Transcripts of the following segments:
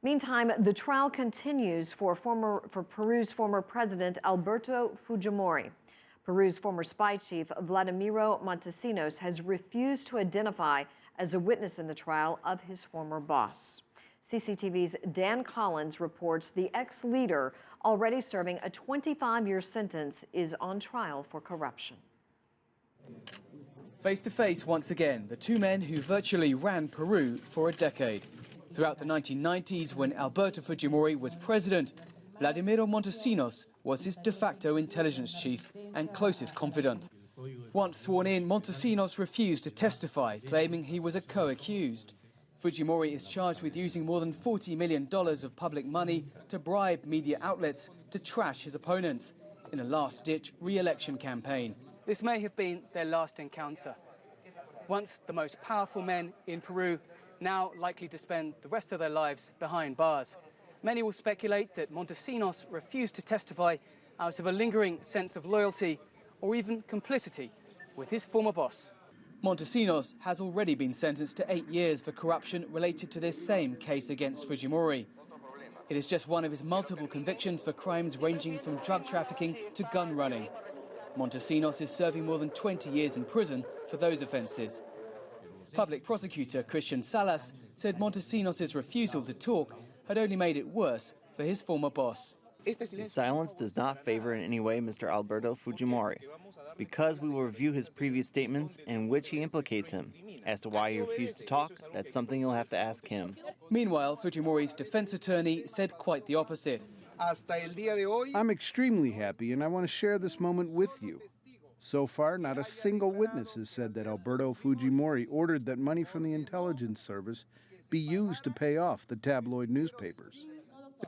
Meantime, the trial continues for Peru's former president Alberto Fujimori. Peru's former spy chief Vladimiro Montesinos has refused to identify as a witness in the trial of his former boss. CCTV's Dan Collyns reports the ex-leader, already serving a 25-year sentence, is on trial for corruption. Face to face once again, the two men who virtually ran Peru for a decade. Throughout the 1990s, when Alberto Fujimori was president, Vladimiro Montesinos was his de facto intelligence chief and closest confidant. Once sworn in, Montesinos refused to testify, claiming he was a co-accused. Fujimori is charged with using more than $40 million of public money to bribe media outlets to trash his opponents in a last-ditch re-election campaign. This may have been their last encounter. Once the most powerful men in Peru, now likely to spend the rest of their lives behind bars. Many will speculate that Montesinos refused to testify out of a lingering sense of loyalty or even complicity with his former boss. Montesinos has already been sentenced to 8 years for corruption related to this same case against Fujimori. It is just one of his multiple convictions for crimes ranging from drug trafficking to gun running. Montesinos is serving more than 20 years in prison for those offences. Public prosecutor Christian Salas said Montesinos' refusal to talk had only made it worse for his former boss. The silence does not favor in any way Mr. Alberto Fujimori, because we will review his previous statements in which he implicates him. As to why he refused to talk, that's something you'll have to ask him. Meanwhile, Fujimori's defense attorney said quite the opposite. I'm extremely happy, and I want to share this moment with you. So far, not a single witness has said that Alberto Fujimori ordered that money from the intelligence service be used to pay off the tabloid newspapers.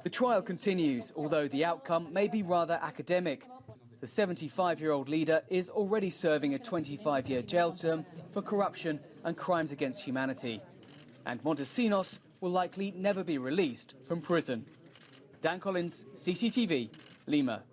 The trial continues, although the outcome may be rather academic. The 75-year-old leader is already serving a 25-year jail term for corruption and crimes against humanity. And Montesinos will likely never be released from prison. Dan Collyns, CCTV, Lima.